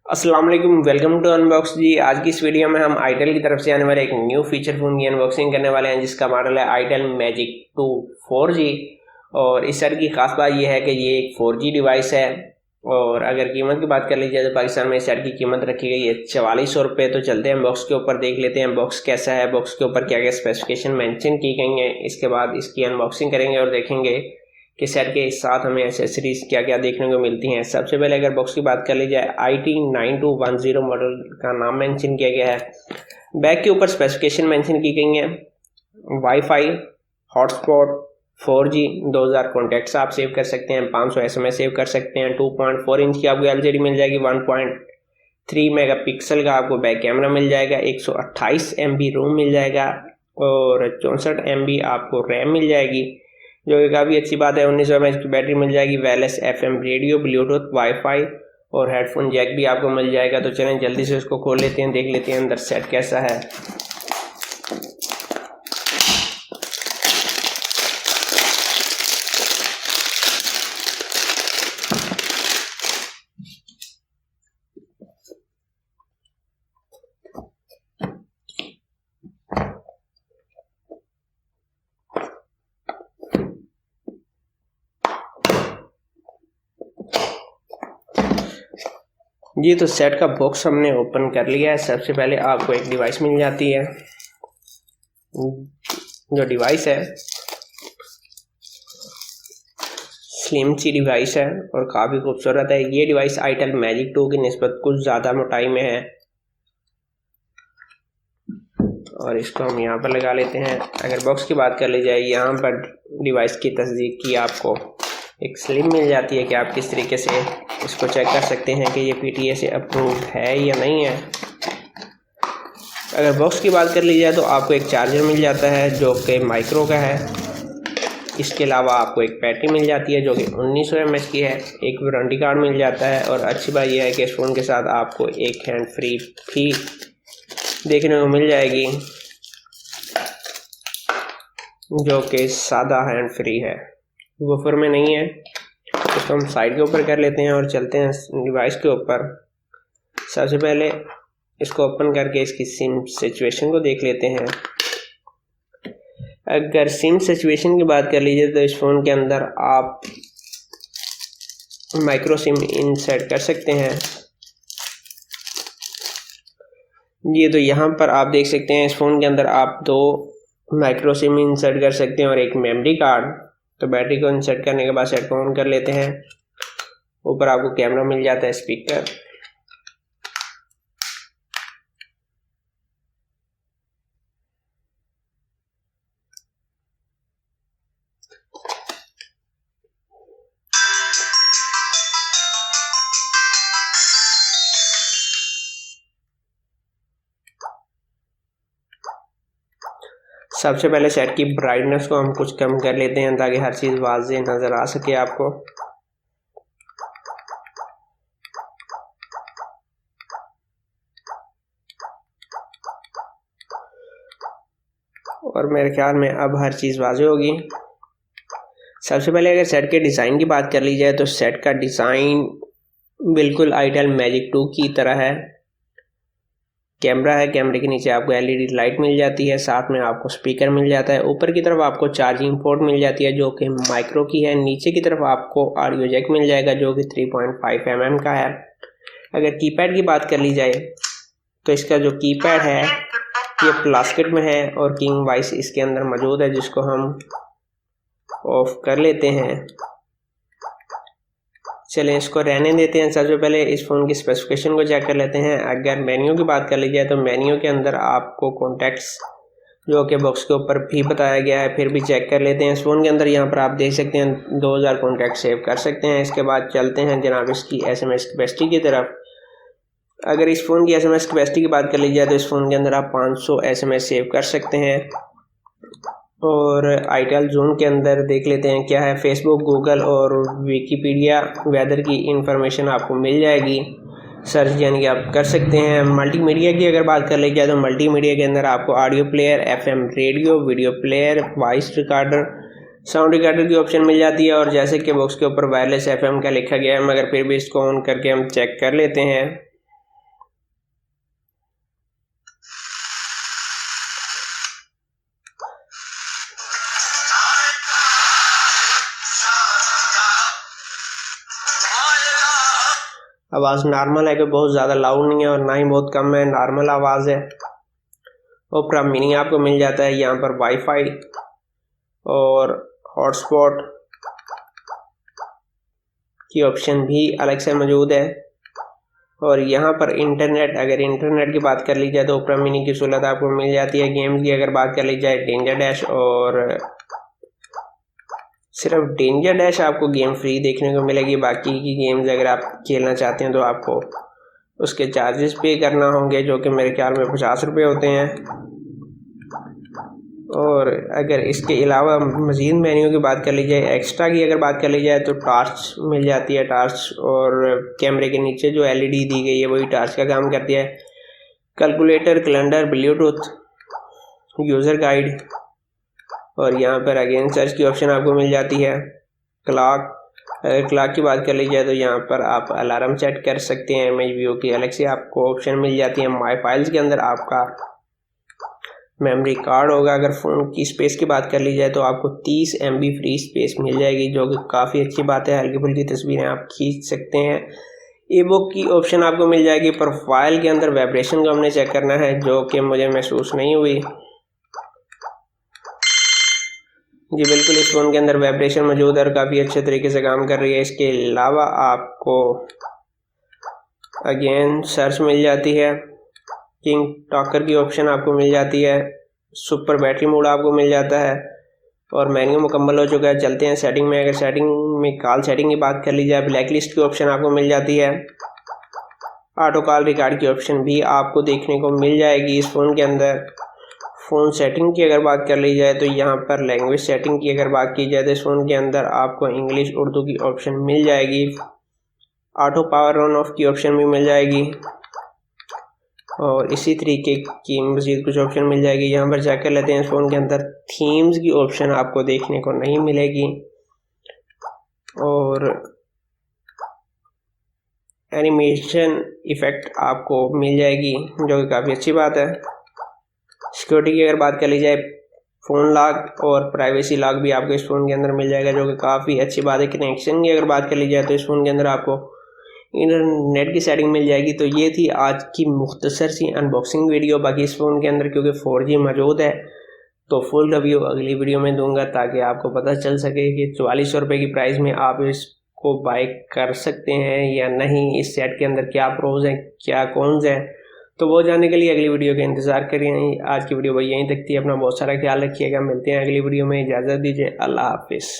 अस्सलाम वालेकुम, welcome to unbox जी। आज की इस वीडियो में हम आईटेल की तरफ से आने वाले एक न्यू फीचर फ़ोन की अनबॉक्सिंग करने वाले हैं, जिसका मॉडल है आईटेल मैजिक 2 4G। और इस सेट की खास बात यह है कि ये एक 4G डिवाइस है। और अगर कीमत की बात कर ली जाए तो पाकिस्तान में इस सेट की कीमत रखी गई है 4400 रुपये। तो चलते हैं बॉक्स के ऊपर, देख लेते हैं बॉक्स कैसा है, बॉक्स के ऊपर क्या क्या स्पेसिफिकेशन मेंशन की गई हैं। इसके बाद इसकी अनबॉक्सिंग करेंगे और देखेंगे कि सेट के साथ हमें एसेसरीज क्या क्या देखने को मिलती हैं। सबसे पहले अगर बॉक्स की बात कर ली जाए, IT9210 मॉडल का नाम मेंशन किया गया है। बैक के ऊपर स्पेसिफिकेशन मेंशन की गई हैं। वाईफाई, हॉटस्पॉट, 4G, 2000 कॉन्टैक्ट्स आप सेव कर सकते हैं, 500 SMS सेव कर सकते हैं, 2.4 इंच की आपको LCD मिल जाएगी, 1.3 मेगापिक्सल का आपको बैक कैमरा मिल जाएगा, 128 MB रोम मिल जाएगा और 64 MB आपको रैम मिल जाएगी, जो कि काफ़ी अच्छी बात है। 1900 mAh की बैटरी मिल जाएगी, wireless FM radio, Bluetooth, wifi और हेडफोन जैक भी आपको मिल जाएगा। तो चलें जल्दी से उसको खोल लेते हैं, देख लेते हैं अंदर सेट कैसा है। जी तो सेट का बॉक्स हमने ओपन कर लिया है। सबसे पहले आपको एक डिवाइस मिल जाती है। जो डिवाइस है स्लिम सी डिवाइस है और काफ़ी खूबसूरत है। ये डिवाइस आईटेल मैजिक 2 की निस्बत कुछ ज़्यादा मोटाई में है और इसको हम यहाँ पर लगा लेते हैं। अगर बॉक्स की बात कर ली जाए, यहाँ पर डिवाइस की तस्दीक की आपको एक स्लिप मिल जाती है कि आप किस तरीके से इसको चेक कर सकते हैं कि ये PTA से अप्रूव्ड है या नहीं है। अगर बॉक्स की बात कर ली जाए तो आपको एक चार्जर मिल जाता है जो कि माइक्रो का है। इसके अलावा आपको एक बैटरी मिल जाती है जो कि 1900 mAh की है। एक वारंटी कार्ड मिल जाता है और अच्छी बात यह है कि इस फ़ोन के साथ आपको एक हैंड फ्री भी देखने को मिल जाएगी, जो कि सादा हैंड फ्री है, वूफर में नहीं है। इसको हम साइड के ऊपर कर लेते हैं और चलते हैं डिवाइस के ऊपर। सबसे पहले इसको ओपन करके इसकी सिम सिचुएशन को देख लेते हैं। अगर सिम सिचुएशन की बात कर लीजिए तो इस फ़ोन के अंदर आप माइक्रो सिम इंसर्ट कर सकते हैं। ये तो यहाँ पर आप देख सकते हैं, इस फ़ोन के अंदर आप 2 माइक्रो सिम इंसर्ट कर सकते हैं और एक मेमोरी कार्ड। तो बैटरी को इंसर्ट करने के बाद सेट को ऑन कर लेते हैं। ऊपर आपको कैमरा मिल जाता है, स्पीकर, सबसे पहले सेट की ब्राइटनेस को हम कुछ कम कर लेते हैं ताकि हर चीज़ वाज़ेह नज़र आ सके आपको। और मेरे ख्याल में अब हर चीज़ वाज़ेह होगी। सबसे पहले अगर सेट के डिज़ाइन की बात कर ली जाए तो सेट का डिज़ाइन बिल्कुल आईटेल मैजिक 2 की तरह है। कैमरा है, कैमरे के नीचे आपको LED लाइट मिल जाती है, साथ में आपको स्पीकर मिल जाता है। ऊपर की तरफ आपको चार्जिंग पोर्ट मिल जाती है जो कि माइक्रो की है। नीचे की तरफ आपको ऑडियो जैक मिल जाएगा जो कि 3.5 mm का है। अगर कीपैड की बात कर ली जाए तो इसका जो कीपैड है ये प्लास्टिक में है और किंग वॉइस इसके अंदर मौजूद है, जिसको हम ऑफ कर लेते हैं। चलें इसको रहने देते हैं। सबसे पहले इस फ़ोन की स्पेसिफिकेशन को चेक कर लेते हैं। अगर मेन्यू की बात कर ली जाए तो मेन्यू के अंदर आपको कॉन्टैक्ट्स जो कि बॉक्स के ऊपर भी बताया गया है, फिर भी चेक कर लेते हैं। इस फ़ोन के अंदर यहाँ पर आप देख सकते हैं 2000 कॉन्टैक्ट सेव कर सकते हैं। इसके बाद चलते हैं जनाब इसकी SMS कैपेसिटी की तरफ। अगर इस फ़ोन की SMS कैपेसिटी की बात कर ली जाए तो इस फ़ोन के अंदर आप 500 SMS सेव कर सकते हैं। और आईटेल जून के अंदर देख लेते हैं क्या है। फेसबुक, गूगल और विकीपीडिया वेदर की इंफॉर्मेशन आपको मिल जाएगी, सर्च यानी कि आप कर सकते हैं। मल्टीमीडिया की अगर बात कर ली जाए तो मल्टीमीडिया के अंदर आपको audio player, FM radio, video player, voice recorder, sound recorder की ऑप्शन मिल जाती है। और जैसे कि बॉक्स के ऊपर वायरलेस FM का लिखा गया है, मगर फिर भी इसको ऑन करके हम चेक कर लेते हैं। आवाज़ नॉर्मल है कि बहुत ज़्यादा लाउड नहीं है और ना ही बहुत कम है, नॉर्मल आवाज़ है। ओपेरा मिनी आपको मिल जाता है। यहाँ पर वाईफाई और हॉटस्पॉट की ऑप्शन भी अलग से मौजूद है। और यहाँ पर इंटरनेट, अगर इंटरनेट की बात कर ली जाए तो ओपेरा मिनी की सहूलत आपको मिल जाती है। गेम की अगर बात कर ली जाए डेंजर डैश, और सिर्फ डेंजर डैश आपको गेम फ्री देखने को मिलेगी। बाकी की गेम्स अगर आप खेलना चाहते हैं तो आपको उसके चार्जेस पे करना होंगे, जो कि मेरे ख्याल में 50 रुपये होते हैं। और अगर इसके अलावा मज़ीद मेन्यू की बात कर ली जाए, एक्स्ट्रा की अगर बात कर ली जाए तो टार्च मिल जाती है। टार्च और कैमरे के नीचे जो LED दी गई है वही टार्च का काम करती है। Calculator, calendar, Bluetooth, user guide, और यहाँ पर अगेन सर्च की ऑप्शन आपको मिल जाती है। क्लॉक, अगर क्लॉक की बात कर ली जाए तो यहाँ पर आप अलार्म सेट कर सकते हैं। इमेज व्यू की अलग से आपको ऑप्शन मिल जाती है। माई फाइल्स के अंदर आपका मेमोरी कार्ड होगा। अगर फ़ोन की स्पेस की बात कर ली जाए तो आपको 30 MB फ्री स्पेस मिल जाएगी, जो कि काफ़ी अच्छी बात है। हल्की फुल्की तस्वीरें आप खींच सकते हैं। ई बुक की ऑप्शन आपको मिल जाएगी। प्रोफाइल के अंदर वाइब्रेशन को हमने चेक करना है, जो कि मुझे महसूस नहीं हुई। जी बिल्कुल, इस फ़ोन के अंदर वाइब्रेशन मौजूद है और काफ़ी अच्छे तरीके से काम कर रही है। इसके अलावा आपको अगेन सर्च मिल जाती है। किंग टॉकर की ऑप्शन आपको मिल जाती है। सुपर बैटरी मोड आपको मिल जाता है। और मेन्यू मुकम्मल हो चुका है। चलते हैं सेटिंग में। अगर सेटिंग में कॉल सेटिंग की बात कर ली जाए, ब्लैक लिस्ट की ऑप्शन आपको मिल जाती है। ऑटो कॉल रिकॉर्ड की ऑप्शन भी आपको देखने को मिल जाएगी इस फ़ोन के अंदर। फ़ोन सेटिंग की अगर बात कर ली जाए तो यहाँ पर लैंग्वेज सेटिंग की अगर बात की जाए तो इस फ़ोन के अंदर आपको इंग्लिश, उर्दू की ऑप्शन मिल जाएगी। ऑटो पावर ऑन ऑफ की ऑप्शन भी मिल जाएगी और इसी तरीके की मज़ीद कुछ ऑप्शन मिल जाएगी। यहाँ पर चेक कर लेते हैं। इस फ़ोन के अंदर थीम्स की ऑप्शन आपको देखने को नहीं मिलेगी और एनिमेशन इफ़ेक्ट आपको मिल जाएगी, जो कि काफ़ी अच्छी बात है। सिक्योरिटी की अगर बात कर ली जाए, फ़ोन लॉक और प्राइवेसी लॉक भी आपको इस फ़ोन के अंदर मिल जाएगा, जो कि काफ़ी अच्छी बात है। कनेक्शन की अगर बात कर ली जाए तो इस फ़ोन के अंदर आपको इंटरनेट की सेटिंग मिल जाएगी। तो ये थी आज की मुख्तसर सी अनबॉक्सिंग वीडियो। बाकी इस फ़ोन के अंदर क्योंकि 4G मौजूद है तो फुल रिव्यू अगली वीडियो में दूंगा, ताकि आपको पता चल सके कि 4400 रुपये की प्राइस में आप इसको बाय कर सकते हैं या नहीं। इस सेट के अंदर क्या प्रोज हैं, क्या कॉन्स हैं, तो वो जानने के लिए अगली वीडियो का इंतज़ार करिए। आज की वीडियो भाई यहीं तक थी। अपना बहुत सारा ख्याल रखिएगा। मिलते हैं अगली वीडियो में। इजाज़त दीजिए। अल्लाह हाफिज़।